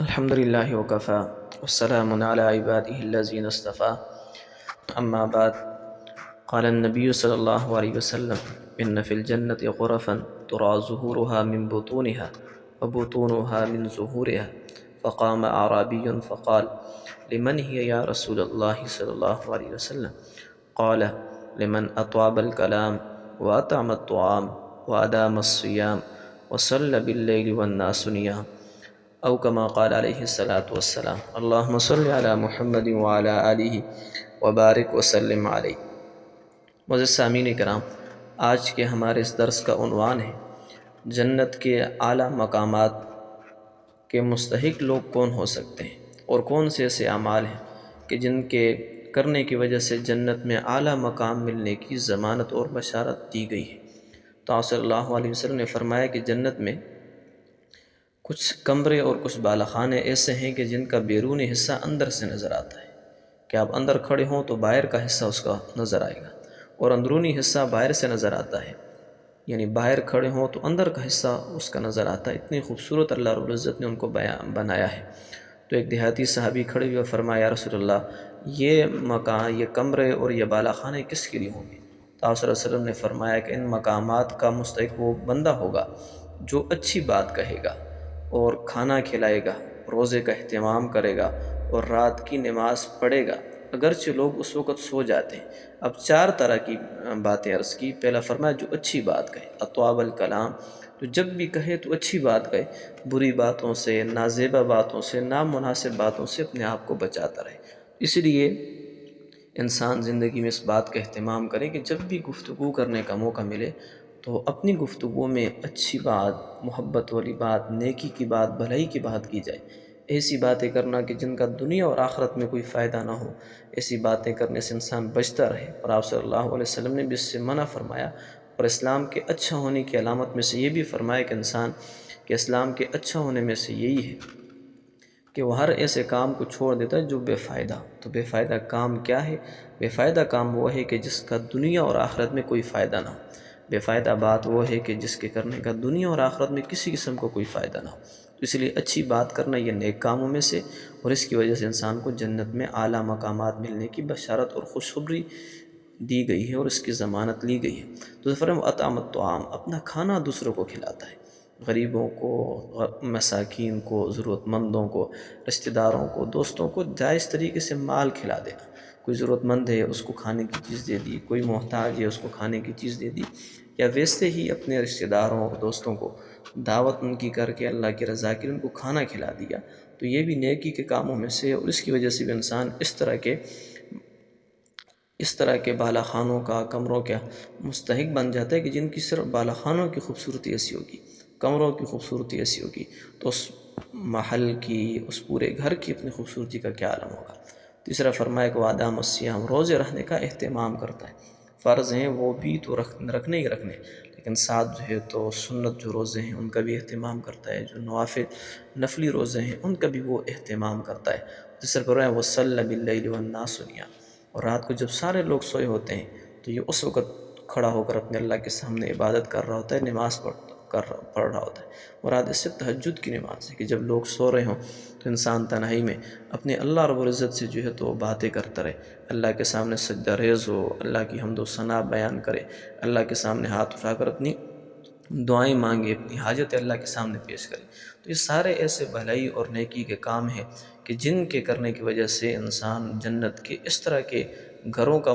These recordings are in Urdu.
الحمد لله وكفى والسلام على عباده الذين اصطفى أما بعد. قال النبي صلى الله عليه وسلم: إن في الجنة غرفا ترى ظهورها من بطونها وبطونها من ظهورها. فقام أعرابي فقال: لمن هي يا رسول الله صلى الله عليه وسلم؟ قال: لمن أطاب الكلام وأطعم الطعام وأدام الصيام وصلى بالليل والناس نيام، او کما قال علیہ الصلاۃ والسلام. اللہم صل علی محمد وعلی آلہ وبارک وسلم علیہ. معزز سامعین کرام، آج کے ہمارے اس درس کا عنوان ہے جنت کے اعلیٰ مقامات کے مستحق لوگ کون ہو سکتے ہیں، اور کون سے ایسے اعمال ہیں کہ جن کے کرنے کی وجہ سے جنت میں اعلیٰ مقام ملنے کی ضمانت اور بشارت دی گئی ہے. تو آپ صلی اللہ علیہ وسلم نے فرمایا کہ جنت میں کچھ کمرے اور کچھ بالاخانے ایسے ہیں کہ جن کا بیرونی حصہ اندر سے نظر آتا ہے، کہ آپ اندر کھڑے ہوں تو باہر کا حصہ اس کا نظر آئے گا، اور اندرونی حصہ باہر سے نظر آتا ہے، یعنی باہر کھڑے ہوں تو اندر کا حصہ اس کا نظر آتا ہے. اتنی خوبصورت اللہ رب العزت نے ان کو بنایا ہے. تو ایک دیہاتی صحابی کھڑے ہوئے فرمایا: یا رسول اللہ، یہ مکان، یہ کمرے اور یہ بالاخانے کس کے لیے ہوں گے؟ تو آپ صلی اللہ علیہ وسلم نے فرمایا کہ ان مقامات کا مستحق وہ بندہ ہوگا جو اچھی بات کہے گا اور کھانا کھلائے گا، روزے کا اہتمام کرے گا اور رات کی نماز پڑھے گا اگرچہ لوگ اس وقت سو جاتے ہیں. اب چار طرح کی باتیں عرض کی. پہلا فرمایا جو اچھی بات کہے، اطواب الکلام، تو جب بھی کہے تو اچھی بات کہے، بری باتوں سے، نازیبا باتوں سے، نامناسب باتوں سے اپنے آپ کو بچاتا رہے. اس لیے انسان زندگی میں اس بات کا اہتمام کرے کہ جب بھی گفتگو کرنے کا موقع ملے تو اپنی گفتگو میں اچھی بات، محبت والی بات، نیکی کی بات، بھلائی کی بات کی جائے. ایسی باتیں کرنا کہ جن کا دنیا اور آخرت میں کوئی فائدہ نہ ہو، ایسی باتیں کرنے سے انسان بچتا رہے. اور آپ صلی اللہ علیہ وسلم نے بھی اس سے منع فرمایا. اور اسلام کے اچھا ہونے کی علامت میں سے یہ بھی فرمایا کہ اسلام کے اچھا ہونے میں سے یہی ہے کہ وہ ہر ایسے کام کو چھوڑ دیتا ہے جو بے فائدہ. تو بے فائدہ کام کیا ہے؟ بے فائدہ کام وہ ہے کہ جس کا دنیا اور آخرت میں کوئی فائدہ نہ ہو. بے فائدہ بات وہ ہے کہ جس کے کرنے کا دنیا اور آخرت میں کسی قسم کو کوئی فائدہ نہ ہو. تو اس لیے اچھی بات کرنا یہ نیک کاموں میں سے، اور اس کی وجہ سے انسان کو جنت میں اعلیٰ مقامات ملنے کی بشارت اور خوشخبری دی گئی ہے اور اس کی ضمانت لی گئی ہے. تو فرمایا اطعام الطعام، اپنا کھانا دوسروں کو کھلاتا ہے، غریبوں کو، مساکین کو، ضرورت مندوں کو، رشتہ داروں کو، دوستوں کو جائز طریقے سے مال کھلا دینا. کوئی ضرورت مند ہے اس کو کھانے کی چیز دے دی، کوئی محتاج ہے اس کو کھانے کی چیز دے دی، یا ویسے ہی اپنے رشتہ داروں اور دوستوں کو دعوت ان کی کر کے اللہ کی رضا کے لیے ان کو کھانا کھلا دیا. تو یہ بھی نیکی کے کاموں میں سے، اور اس کی وجہ سے بھی انسان اس طرح کے بالا خانوں کا، کمروں کا مستحق بن جاتا ہے کہ جن کی صرف بالا خانوں کی خوبصورتی ایسی ہوگی، کمروں کی خوبصورتی ایسی ہوگی، تو اس محل کی، اس پورے گھر کی اپنی خوبصورتی کا کیا عالم ہوگا. تیسرا فرمایا کہ وادام الصیام، روزے رکھنے کا اہتمام کرتا ہے. فرض ہیں وہ بھی تو رکھنے ہی رکھنے، لیکن ساتھ جو ہے تو سنت جو روزے ہیں ان کا بھی اہتمام کرتا ہے، جو نفلی روزے ہیں ان کا بھی وہ اہتمام کرتا ہے. تیسرا فرمایا وصلی باللیل والناس نیام، اور رات کو جب سارے لوگ سوئے ہوتے ہیں تو یہ اس وقت کھڑا ہو کر اپنے اللہ کے سامنے عبادت کر رہا ہوتا ہے، نماز پڑھ رہا ہوتا ہے. مراد اس سے تہجد کی نماز ہے کہ جب لوگ سو رہے ہوں تو انسان تنہائی میں اپنے اللہ رب العزت سے جو ہے تو باتیں کرتا رہے، اللہ کے سامنے سجدہ ریز ہو، اللہ کی حمد و ثنا بیان کرے، اللہ کے سامنے ہاتھ اٹھا کر اپنی دعائیں مانگے، اپنی حاجت اللہ کے سامنے پیش کرے. تو یہ سارے ایسے بھلائی اور نیکی کے کام ہیں کہ جن کے کرنے کی وجہ سے انسان جنت کے اس طرح کے گھروں کا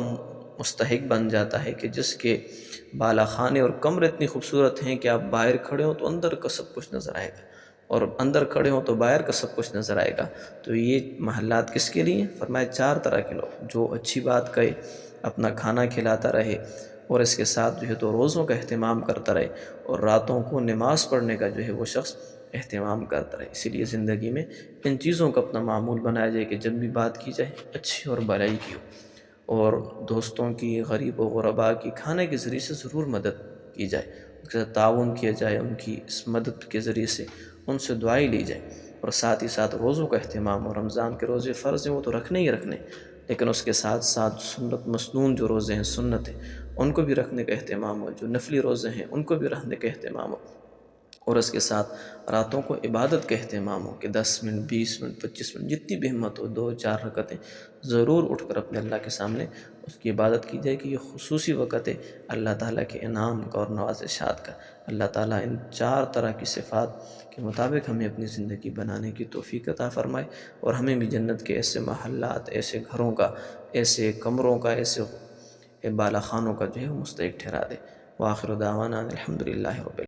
مستحق بن جاتا ہے کہ جس کے بالا خانے اور کمرے اتنی خوبصورت ہیں کہ آپ باہر کھڑے ہوں تو اندر کا سب کچھ نظر آئے گا، اور اندر کھڑے ہوں تو باہر کا سب کچھ نظر آئے گا. تو یہ محلات کس کے لیے؟ فرمایا چار طرح کے لوگ: جو اچھی بات کہے، اپنا کھانا کھلاتا رہے، اور اس کے ساتھ جو ہے تو روزوں کا اہتمام کرتا رہے، اور راتوں کو نماز پڑھنے کا جو ہے وہ شخص اہتمام کرتا رہے. اسی لیے زندگی میں ان چیزوں کا اپنا معمول بنایا جائے کہ جب بھی بات کی جائے اچھی اور بھلائی کی ہو، اور دوستوں کی، غریب و غرباء کی کھانے کے ذریعے سے ضرور مدد کی جائے، ان کے ساتھ تعاون کیا جائے، ان کی اس مدد کے ذریعے سے ان سے دعائیں لی جائے. اور ساتھ ہی ساتھ روزوں کا اہتمام، اور رمضان کے روزے فرض ہیں وہ تو رکھنے ہی رکھنے، لیکن اس کے ساتھ ساتھ سنت مسنون جو روزے ہیں، سنت ہیں، ان کو بھی رکھنے کا اہتمام ہو، جو نفلی روزے ہیں ان کو بھی رکھنے کا اہتمام ہو. اور اس کے ساتھ راتوں کو عبادت کے اہتمام ہو کہ 10 منٹ 20 منٹ 25 منٹ جتنی بھی ہمت ہو 2-4 رکعتیں ضرور اٹھ کر اپنے اللہ کے سامنے اس کی عبادت کی جائے کہ یہ خصوصی وقت ہے اللہ تعالیٰ کے انعام کا اور نوازشات کا۔ اللہ تعالیٰ ان 4 طرح کی صفات کے مطابق ہمیں اپنی زندگی بنانے کی توفیق عطا فرمائے، اور ہمیں بھی جنت کے ایسے محلات، ایسے گھروں کا، ایسے کمروں کا، ایسے بالا خانوں کا جو ہے وہ مستحق ٹھہرا دے۔ وآخر دعوانا الحمدللہ رب العالمین۔